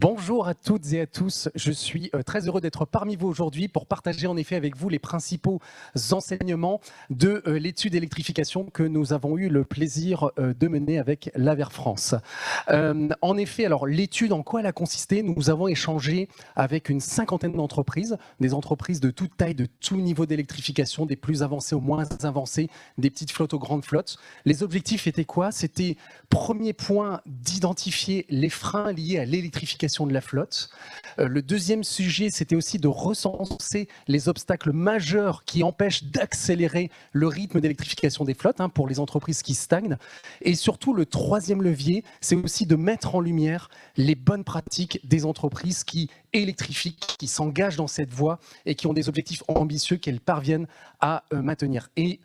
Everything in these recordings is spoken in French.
Bonjour à toutes et à tous, je suis très heureux d'être parmi vous aujourd'hui pour partager en effet avec vous les principaux enseignements de l'étude d'électrification que nous avons eu le plaisir de mener avec l'Aver France. En effet, alors l'étude, en quoi elle a consisté? Nous avons échangé avec une cinquantaine d'entreprises, des entreprises de toute taille, de tout niveau d'électrification, des plus avancées aux moins avancées, des petites flottes aux grandes flottes. Les objectifs étaient quoi? C'était, premier point, d'identifier les freins liés à l'électrification de la flotte. Le deuxième sujet, c'était aussi de recenser les obstacles majeurs qui empêchent d'accélérer le rythme d'électrification des flottes pour les entreprises qui stagnent. Et surtout, le troisième levier, c'est aussi de mettre en lumière les bonnes pratiques des entreprises qui électrifient, qui s'engagent dans cette voie et qui ont des objectifs ambitieux qu'elles parviennent à maintenir. Et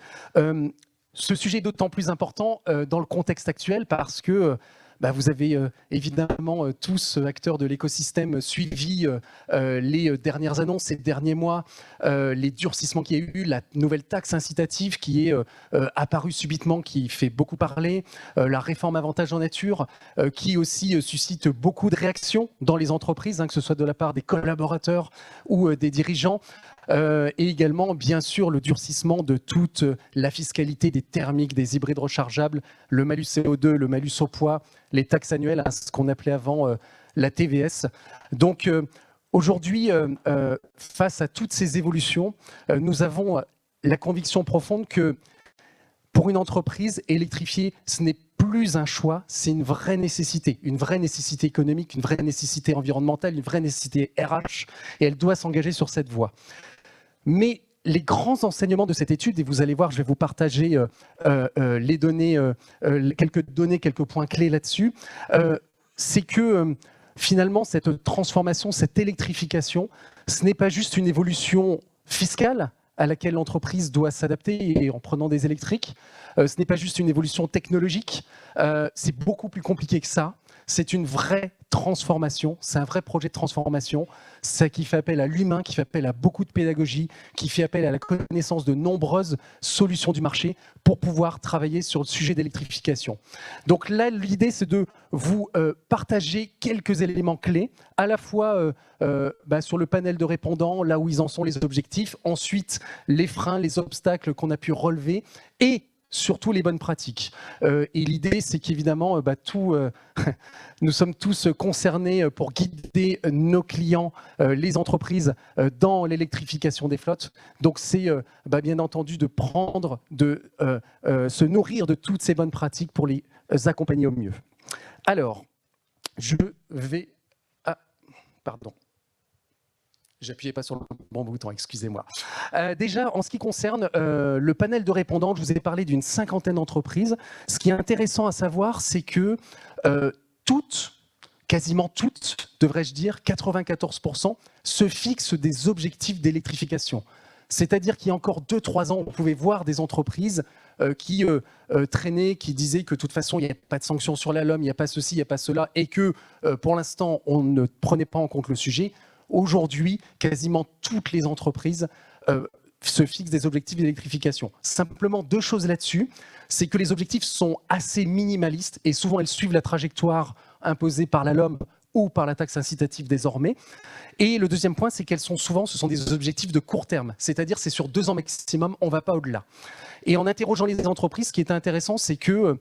ce sujet est d'autant plus important dans le contexte actuel parce que vous avez évidemment tous acteurs de l'écosystème suivi les dernières annonces ces derniers mois, les durcissements qu'il y a eu, la nouvelle taxe incitative qui est apparue subitement, qui fait beaucoup parler, la réforme avantage en nature qui aussi suscite beaucoup de réactions dans les entreprises, que ce soit de la part des collaborateurs ou des dirigeants. Et également, bien sûr, le durcissement de toute la fiscalité des thermiques, des hybrides rechargeables, le malus CO2, le malus au poids, les taxes annuelles, ce qu'on appelait avant la TVS. Donc aujourd'hui, face à toutes ces évolutions, nous avons la conviction profonde que pour une entreprise, électrifier, ce n'est plus un choix, c'est une vraie nécessité économique, une vraie nécessité environnementale, une vraie nécessité RH, et elle doit s'engager sur cette voie. Mais les grands enseignements de cette étude, et vous allez voir, je vais vous partager les données, quelques points clés là-dessus, c'est que finalement, cette transformation, cette électrification, ce n'est pas juste une évolution fiscale à laquelle l'entreprise doit s'adapter en prenant des électriques. Ce n'est pas juste une évolution technologique, c'est beaucoup plus compliqué que ça. C'est une vraie transformation, c'est un vrai projet de transformation, ça qui fait appel à l'humain, qui fait appel à beaucoup de pédagogie, qui fait appel à la connaissance de nombreuses solutions du marché pour pouvoir travailler sur le sujet d'électrification. Donc là, l'idée, c'est de vous partager quelques éléments clés, à la fois sur le panel de répondants, là où ils en sont les objectifs, ensuite les freins, les obstacles qu'on a pu relever, et surtout les bonnes pratiques. Et l'idée, c'est qu'évidemment, nous sommes tous concernés pour guider nos clients, les entreprises, dans l'électrification des flottes. Donc c'est bien entendu de prendre, de se nourrir de toutes ces bonnes pratiques pour les accompagner au mieux. Alors, je vais... Ah, pardon. J'appuyais pas sur le bon bouton, excusez-moi. Déjà, en ce qui concerne le panel de répondants, je vous ai parlé d'une cinquantaine d'entreprises. Ce qui est intéressant à savoir, c'est que quasiment toutes, devrais-je dire, 94%, se fixent des objectifs d'électrification. C'est-à-dire qu'il y a encore 2-3 ans, on pouvait voir des entreprises qui traînaient, qui disaient que de toute façon, il n'y a pas de sanctions sur la LOM, il n'y a pas ceci, il n'y a pas cela, et que pour l'instant, on ne prenait pas en compte le sujet. Aujourd'hui, quasiment toutes les entreprises se fixent des objectifs d'électrification. Simplement, deux choses là-dessus, c'est que les objectifs sont assez minimalistes et souvent elles suivent la trajectoire imposée par la LOM ou par la taxe incitative désormais. Et le deuxième point, c'est qu'elles sont souvent, ce sont des objectifs de court terme, c'est-à-dire c'est sur 2 ans maximum, on ne va pas au-delà. Et en interrogeant les entreprises, ce qui est intéressant, c'est que,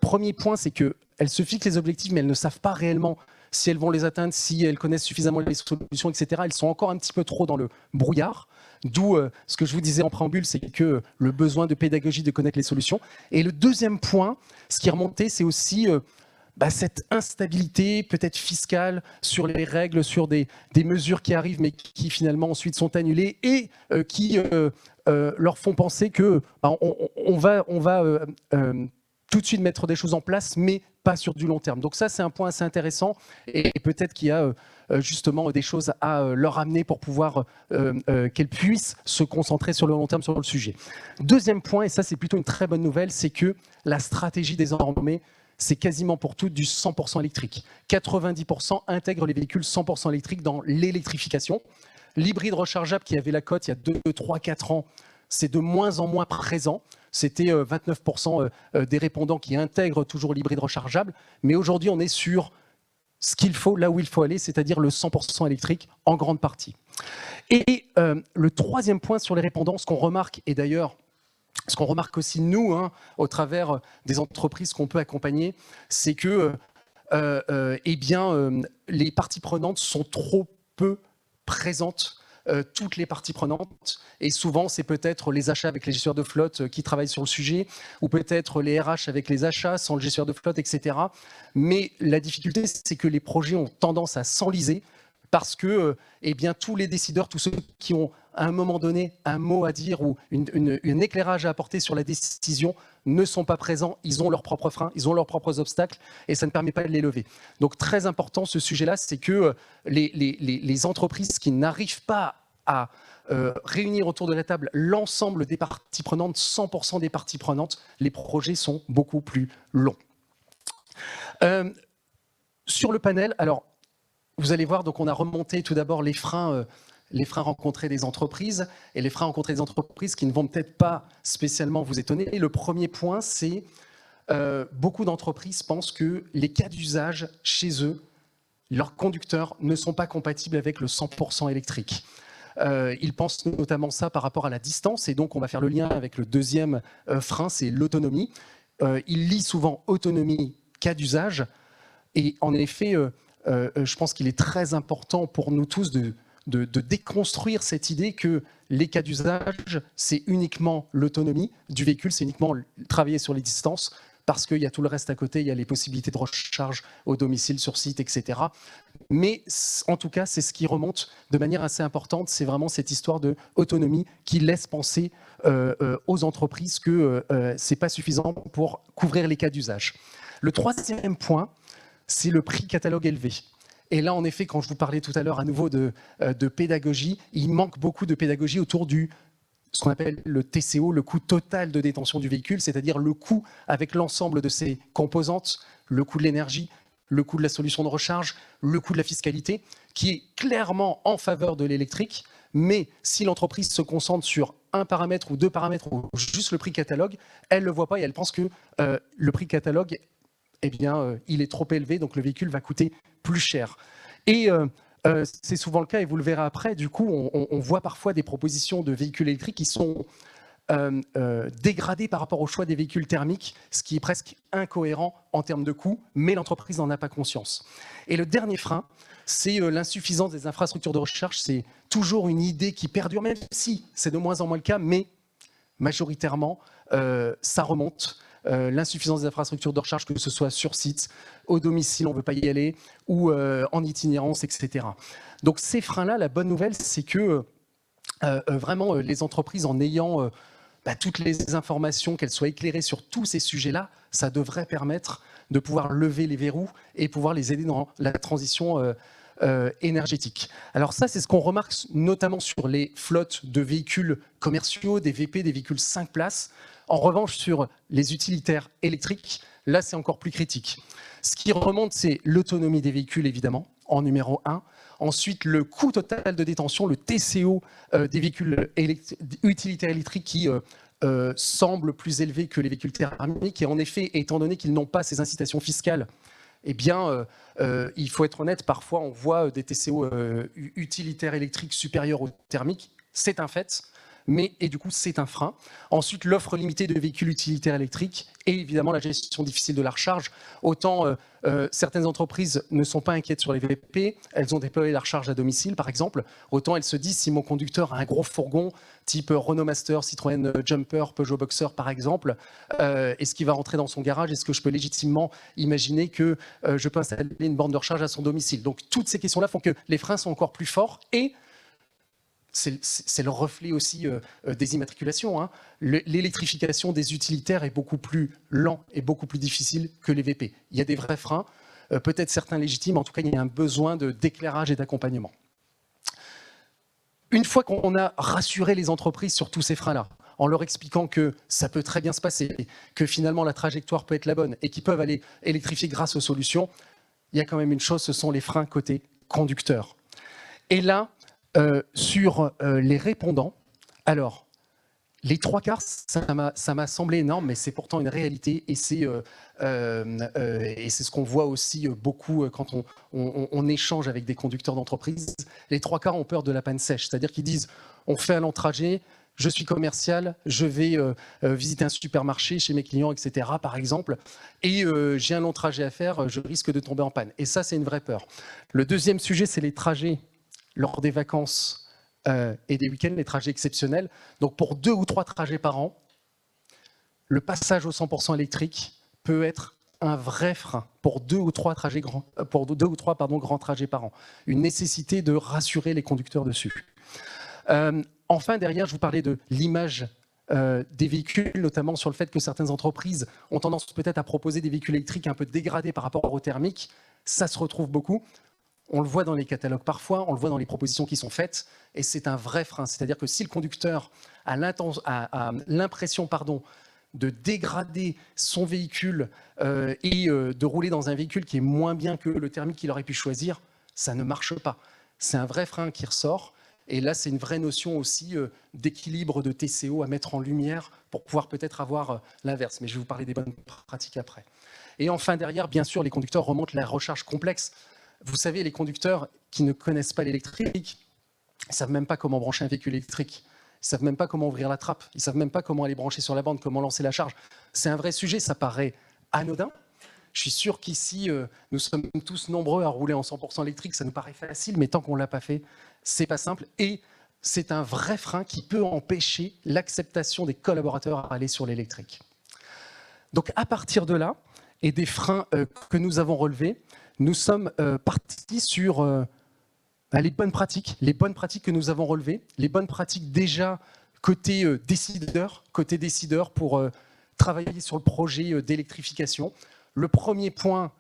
premier point, c'est qu'elles se fixent les objectifs, mais elles ne savent pas réellement si elles vont les atteindre, si elles connaissent suffisamment les solutions, etc. Elles sont encore un petit peu trop dans le brouillard. D'où ce que je vous disais en préambule, c'est que le besoin de pédagogie, de connaître les solutions. Et le deuxième point, ce qui est remonté, c'est aussi cette instabilité peut-être fiscale sur les règles, sur des mesures qui arrivent, mais qui finalement ensuite sont annulées et qui leur font penser que on va tout de suite mettre des choses en place, mais pas sur du long terme. Donc ça, c'est un point assez intéressant et peut-être qu'il y a justement des choses à leur amener pour pouvoir qu'elles puissent se concentrer sur le long terme sur le sujet. Deuxième point, et ça c'est plutôt une très bonne nouvelle, c'est que la stratégie désormais, c'est quasiment pour toutes du 100% électrique. 90% intègrent les véhicules 100% électriques dans l'électrification. L'hybride rechargeable qui avait la cote il y a 2, 3, 4 ans, c'est de moins en moins présent. C'était 29% des répondants qui intègrent toujours l'hybride rechargeable. Mais aujourd'hui, on est sur ce qu'il faut, là où il faut aller, c'est-à-dire le 100% électrique en grande partie. Et le troisième point sur les répondants, ce qu'on remarque, et d'ailleurs, ce qu'on remarque aussi nous, au travers des entreprises qu'on peut accompagner, c'est que les parties prenantes sont trop peu présentes, toutes les parties prenantes, et souvent c'est peut-être les achats avec les gestionnaires de flotte qui travaillent sur le sujet, ou peut-être les RH avec les achats sans le gestionnaire de flotte, etc. Mais la difficulté, c'est que les projets ont tendance à s'enliser, parce que tous les décideurs, tous ceux qui ont à un moment donné un mot à dire ou un éclairage à apporter sur la décision ne sont pas présents, ils ont leurs propres freins, ils ont leurs propres obstacles et ça ne permet pas de les lever. Donc très important ce sujet-là, c'est que les entreprises qui n'arrivent pas à réunir autour de la table l'ensemble des parties prenantes, 100% des parties prenantes, les projets sont beaucoup plus longs. Sur le panel, alors vous allez voir, donc on a remonté tout d'abord les freins rencontrés des entreprises, et les freins rencontrés des entreprises qui ne vont peut-être pas spécialement vous étonner. Et le premier point, c'est beaucoup d'entreprises pensent que les cas d'usage chez eux, leurs conducteurs ne sont pas compatibles avec le 100% électrique. Ils pensent notamment ça par rapport à la distance, et donc on va faire le lien avec le deuxième frein, c'est l'autonomie. Ils lient souvent autonomie, cas d'usage, et en effet, je pense qu'il est très important pour nous tous de déconstruire cette idée que les cas d'usage, c'est uniquement l'autonomie du véhicule, c'est uniquement travailler sur les distances, parce qu'il y a tout le reste à côté, il y a les possibilités de recharge au domicile, sur site, etc. Mais en tout cas, c'est ce qui remonte de manière assez importante, c'est vraiment cette histoire d'autonomie qui laisse penser aux entreprises que ce n'est pas suffisant pour couvrir les cas d'usage. Le troisième point, c'est le prix catalogue élevé. Et là, en effet, quand je vous parlais tout à l'heure à nouveau de pédagogie, il manque beaucoup de pédagogie autour du ce qu'on appelle le TCO, le coût total de détention du véhicule, c'est-à-dire le coût avec l'ensemble de ses composantes, le coût de l'énergie, le coût de la solution de recharge, le coût de la fiscalité, qui est clairement en faveur de l'électrique. Mais si l'entreprise se concentre sur un paramètre ou deux paramètres ou juste le prix catalogue, elle ne le voit pas et elle pense que le prix catalogue, il est trop élevé, donc le véhicule va coûter plus cher. Et c'est souvent le cas, et vous le verrez après, du coup, on voit parfois des propositions de véhicules électriques qui sont dégradées par rapport au choix des véhicules thermiques, ce qui est presque incohérent en termes de coût, mais l'entreprise n'en a pas conscience. Et le dernier frein, c'est l'insuffisance des infrastructures de recharge. C'est toujours une idée qui perdure, même si c'est de moins en moins le cas, mais majoritairement, ça remonte. L'insuffisance des infrastructures de recharge, que ce soit sur site, au domicile, on ne veut pas y aller, ou en itinérance, etc. Donc ces freins-là, la bonne nouvelle, c'est que vraiment les entreprises, en ayant toutes les informations, qu'elles soient éclairées sur tous ces sujets-là, ça devrait permettre de pouvoir lever les verrous et pouvoir les aider dans la transition énergétique. Alors ça, c'est ce qu'on remarque notamment sur les flottes de véhicules commerciaux, des VP, des véhicules 5 places. En revanche, sur les utilitaires électriques, là, c'est encore plus critique. Ce qui remonte, c'est l'autonomie des véhicules, évidemment, en numéro 1. Ensuite, le coût total de détention, le TCO des véhicules utilitaires électriques qui semble plus élevé que les véhicules thermiques. Et en effet, étant donné qu'ils n'ont pas ces incitations fiscales, il faut être honnête, parfois on voit des TCO utilitaires électriques supérieurs aux thermiques. C'est un fait. Et du coup, c'est un frein. Ensuite, l'offre limitée de véhicules utilitaires électriques et évidemment la gestion difficile de la recharge. Autant certaines entreprises ne sont pas inquiètes sur les VP, elles ont déployé la recharge à domicile, par exemple. Autant elles se disent, si mon conducteur a un gros fourgon, type Renault Master, Citroën Jumper, Peugeot Boxer, par exemple, est-ce qu'il va rentrer dans son garage? Est-ce que je peux légitimement imaginer que je peux installer une borne de recharge à son domicile? Donc, toutes ces questions-là font que les freins sont encore plus forts et c'est le reflet aussi des immatriculations. L'électrification des utilitaires est beaucoup plus lent et beaucoup plus difficile que les VP. Il y a des vrais freins, peut-être certains légitimes, en tout cas il y a un besoin d'éclairage et d'accompagnement. Une fois qu'on a rassuré les entreprises sur tous ces freins-là, en leur expliquant que ça peut très bien se passer, que finalement la trajectoire peut être la bonne et qu'ils peuvent aller électrifier grâce aux solutions, il y a quand même une chose, ce sont les freins côté conducteur. Et là, sur les répondants, alors, Les trois quarts, ça m'a semblé énorme, mais c'est pourtant une réalité et c'est ce qu'on voit aussi beaucoup quand on échange avec des conducteurs d'entreprise. Les trois quarts ont peur de la panne sèche, c'est-à-dire qu'ils disent on fait un long trajet, je suis commercial, je vais visiter un supermarché chez mes clients, etc. par exemple, et j'ai un long trajet à faire, je risque de tomber en panne. Et ça, c'est une vraie peur. Le deuxième sujet, c'est les trajets lors des vacances et des week-ends, les trajets exceptionnels. Donc pour 2 ou 3 trajets par an, le passage au 100% électrique peut être un vrai frein pour 2 ou 3 grands trajets par an. Une nécessité de rassurer les conducteurs dessus. Enfin, derrière, je vous parlais de l'image des véhicules, notamment sur le fait que certaines entreprises ont tendance peut-être à proposer des véhicules électriques un peu dégradés par rapport au thermique. Ça se retrouve beaucoup. On le voit dans les catalogues parfois, on le voit dans les propositions qui sont faites, et c'est un vrai frein. C'est-à-dire que si le conducteur a l'impression de dégrader son véhicule et de rouler dans un véhicule qui est moins bien que le thermique qu'il aurait pu choisir, ça ne marche pas. C'est un vrai frein qui ressort. Et là, c'est une vraie notion aussi d'équilibre de TCO à mettre en lumière pour pouvoir peut-être avoir l'inverse. Mais je vais vous parler des bonnes pratiques après. Et enfin, derrière, bien sûr, les conducteurs remontent la recharge complexe. Vous savez, les conducteurs qui ne connaissent pas l'électrique, ils ne savent même pas comment brancher un véhicule électrique. Ils ne savent même pas comment ouvrir la trappe. Ils ne savent même pas comment aller brancher sur la bande, comment lancer la charge. C'est un vrai sujet, ça paraît anodin. Je suis sûr qu'ici, nous sommes tous nombreux à rouler en 100% électrique. Ça nous paraît facile, mais tant qu'on ne l'a pas fait, c'est pas simple. Et c'est un vrai frein qui peut empêcher l'acceptation des collaborateurs à aller sur l'électrique. Donc à partir de là, et des freins que nous avons relevés, nous sommes partis sur les bonnes pratiques que nous avons relevées, les bonnes pratiques déjà côté décideur pour travailler sur le projet d'électrification. Le premier point,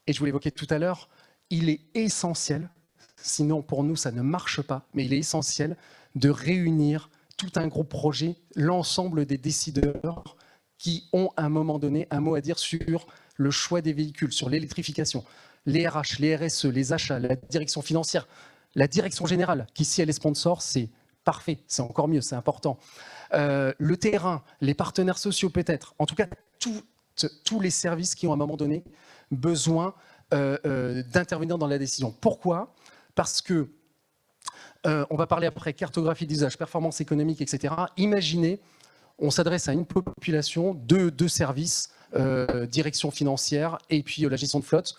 et je vous l'évoquais tout à l'heure, il est essentiel, sinon pour nous ça ne marche pas, mais il est essentiel de réunir tout un groupe projet, l'ensemble des décideurs qui ont à un moment donné un mot à dire sur le choix des véhicules, sur l'électrification. Les RH, les RSE, les achats, la direction financière, la direction générale, qui si elle est sponsor, c'est parfait, c'est encore mieux, c'est important. Le terrain, les partenaires sociaux peut-être, en tout cas tous les services qui ont à un moment donné besoin d'intervenir dans la décision. Pourquoi ? Parce que, on va parler après cartographie d'usage, performance économique, etc. Imaginez, on s'adresse à une population de services, direction financière et puis la gestion de flotte,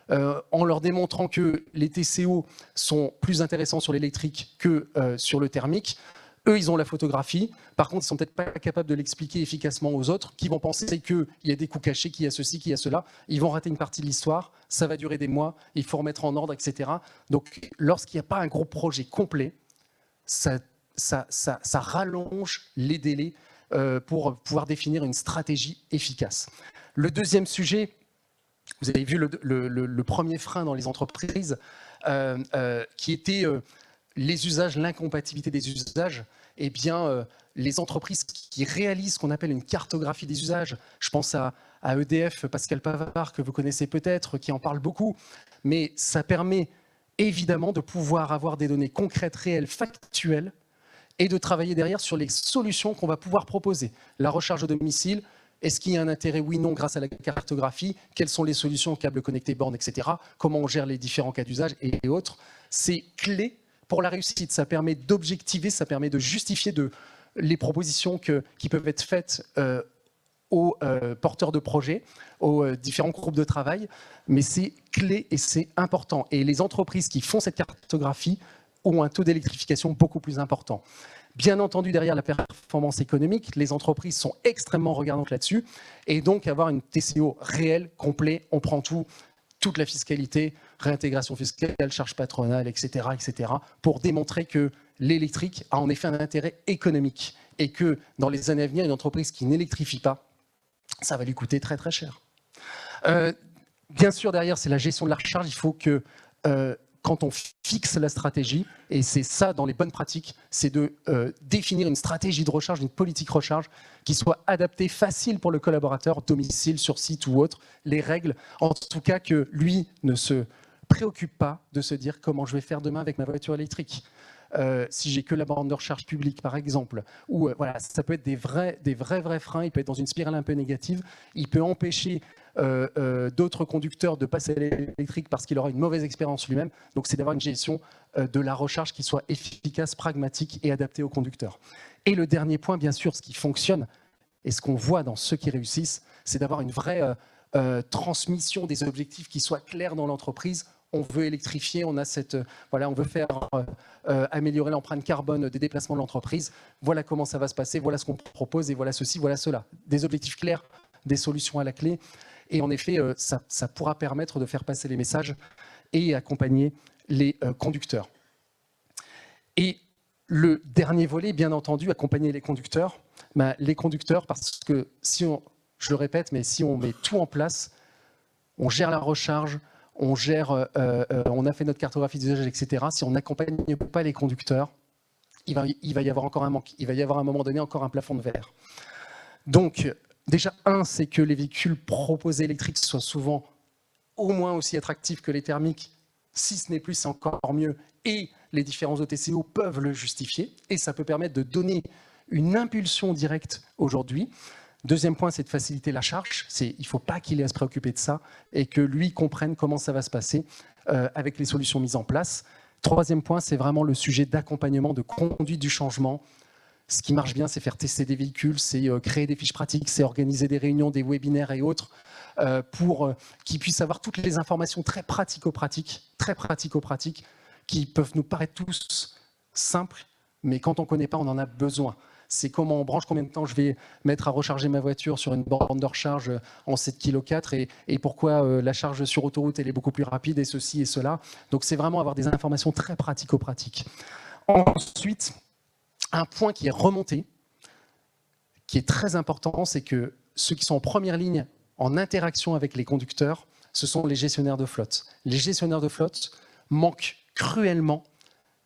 en leur démontrant que les TCO sont plus intéressants sur l'électrique que sur le thermique. Eux, ils ont la photographie. Par contre, ils ne sont peut-être pas capables de l'expliquer efficacement aux autres, qui vont penser qu'il y a des coûts cachés, qu'il y a ceci, qu'il y a cela. Ils vont rater une partie de l'histoire. Ça va durer des mois. Il faut remettre en ordre, etc. Donc, lorsqu'il n'y a pas un gros projet complet, ça rallonge les délais pour pouvoir définir une stratégie efficace. Le deuxième sujet, vous avez vu le premier frein dans les entreprises, qui était les usages, l'incompatibilité des usages. Eh bien, les entreprises qui réalisent ce qu'on appelle une cartographie des usages, je pense à EDF, Pascal Pavard, que vous connaissez peut-être, qui en parle beaucoup, mais ça permet évidemment de pouvoir avoir des données concrètes, réelles, factuelles, et de travailler derrière sur les solutions qu'on va pouvoir proposer. La recharge au domicile, est-ce qu'il y a un intérêt, oui, non, grâce à la cartographie? Quelles sont les solutions, câbles connectés, bornes, etc. Comment on gère les différents cas d'usage et autres? C'est clé pour la réussite. Ça permet d'objectiver, ça permet de justifier les propositions qui peuvent être faites aux porteurs de projets, aux différents groupes de travail. Mais c'est clé et c'est important. Et les entreprises qui font cette cartographie ont un taux d'électrification beaucoup plus important. Bien entendu, derrière la performance économique, les entreprises sont extrêmement regardantes là-dessus. Et donc, avoir une TCO réelle, complète, on prend tout, toute la fiscalité, réintégration fiscale, charges patronales, etc., pour démontrer que l'électrique a en effet un intérêt économique et que dans les années à venir, une entreprise qui n'électrifie pas, ça va lui coûter très très cher. Bien sûr, derrière, c'est la gestion de la recharge. Il faut que quand on fixe la stratégie, et c'est ça dans les bonnes pratiques, c'est de définir une stratégie de recharge, une politique recharge qui soit adaptée, facile pour le collaborateur, domicile, sur site ou autre, les règles, en tout cas que lui ne se préoccupe pas de se dire comment je vais faire demain avec ma voiture électrique. si j'ai que la borne de recharge publique, par exemple, ou voilà, ça peut être des vrais freins, il peut être dans une spirale un peu négative, il peut empêcher d'autres conducteurs de passer à l'électrique parce qu'il aura une mauvaise expérience lui-même. Donc, c'est d'avoir une gestion de la recharge qui soit efficace, pragmatique et adaptée aux conducteurs. Et le dernier point, bien sûr, ce qui fonctionne, et ce qu'on voit dans ceux qui réussissent, c'est d'avoir une vraie transmission des objectifs qui soient clairs dans l'entreprise. On veut électrifier, on a voilà, on veut faire améliorer l'empreinte carbone des déplacements de l'entreprise. Voilà comment ça va se passer, voilà ce qu'on propose et voilà ceci, voilà cela. Des objectifs clairs, des solutions à la clé. Et en effet, ça pourra permettre de faire passer les messages et accompagner les conducteurs. Et le dernier volet, bien entendu, accompagner les conducteurs. Les conducteurs, parce que je le répète, mais si on met tout en place, on gère la recharge, on a fait notre cartographie d'usage, etc. Si on n'accompagne pas les conducteurs, il va y avoir encore un manque. Il va y avoir à un moment donné encore un plafond de verre. Donc, déjà, c'est que les véhicules proposés électriques soient souvent au moins aussi attractifs que les thermiques. Si ce n'est plus, c'est encore mieux. Et les différents OTCO peuvent le justifier. Et ça peut permettre de donner une impulsion directe aujourd'hui. Deuxième point, c'est de faciliter la charge. Il ne faut pas qu'il ait à se préoccuper de ça et que lui comprenne comment ça va se passer avec les solutions mises en place. Troisième point, c'est vraiment le sujet d'accompagnement, de conduite du changement. Ce qui marche bien, c'est faire tester des véhicules, c'est créer des fiches pratiques, c'est organiser des réunions, des webinaires et autres pour qu'ils puissent avoir toutes les informations très pratico-pratiques, qui peuvent nous paraître tous simples, mais quand on ne connaît pas, on en a besoin. C'est comment on branche, combien de temps je vais mettre à recharger ma voiture sur une borne de recharge en 7,4 kg et pourquoi la charge sur autoroute elle est beaucoup plus rapide et ceci et cela. Donc c'est vraiment avoir des informations très pratico-pratiques. Ensuite, un point qui est remonté, qui est très important, c'est que ceux qui sont en première ligne en interaction avec les conducteurs, ce sont les gestionnaires de flotte. Les gestionnaires de flotte manquent cruellement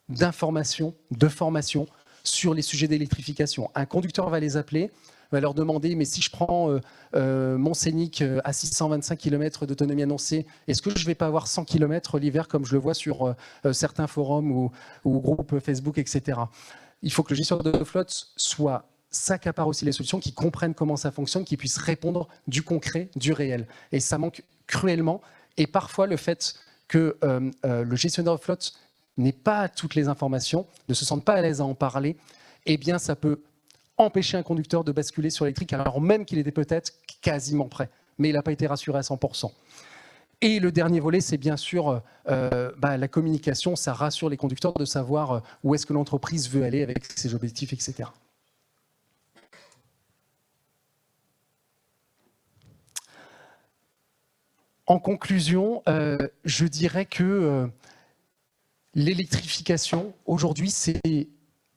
d'informations, de formation sur les sujets d'électrification. Un conducteur va les appeler, va leur demander « mais si je prends mon Scénic à 625 km d'autonomie annoncée, est-ce que je ne vais pas avoir 100 km l'hiver comme je le vois sur certains forums ou groupes Facebook, etc. » Il faut que le gestionnaire de flotte s'accapare aussi les solutions, qui comprennent comment ça fonctionne, qui puissent répondre du concret, du réel. Et ça manque cruellement. Et parfois, le fait que le gestionnaire de flotte n'ait pas toutes les informations, ne se sente pas à l'aise à en parler, eh bien, ça peut empêcher un conducteur de basculer sur l'électrique, alors même qu'il était peut-être quasiment prêt. Mais il n'a pas été rassuré à 100%. Et le dernier volet, c'est bien sûr la communication. Ça rassure les conducteurs de savoir où est-ce que l'entreprise veut aller avec ses objectifs, etc. En conclusion, je dirais que l'électrification, aujourd'hui, c'est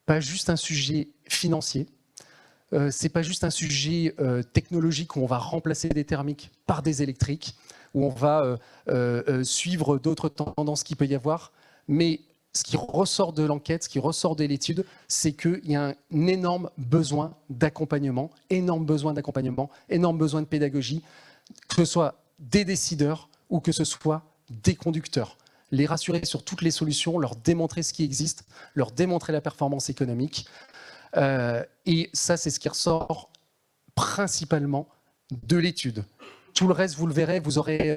pas juste un sujet financier, c'est pas juste un sujet technologique où on va remplacer des thermiques par des électriques, où on va suivre d'autres tendances qu'il peut y avoir, mais ce qui ressort de l'enquête, ce qui ressort de l'étude, c'est qu'il y a un énorme besoin d'accompagnement, énorme besoin de pédagogie, que ce soit des décideurs ou que ce soit des conducteurs. Les rassurer sur toutes les solutions, leur démontrer ce qui existe, leur démontrer la performance économique. Et ça, c'est ce qui ressort principalement de l'étude. Tout le reste, vous le verrez, vous aurez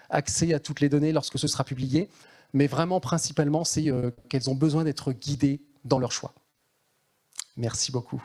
accès à toutes les données lorsque ce sera publié. Mais vraiment, principalement, c'est qu'elles ont besoin d'être guidées dans leur choix. Merci beaucoup.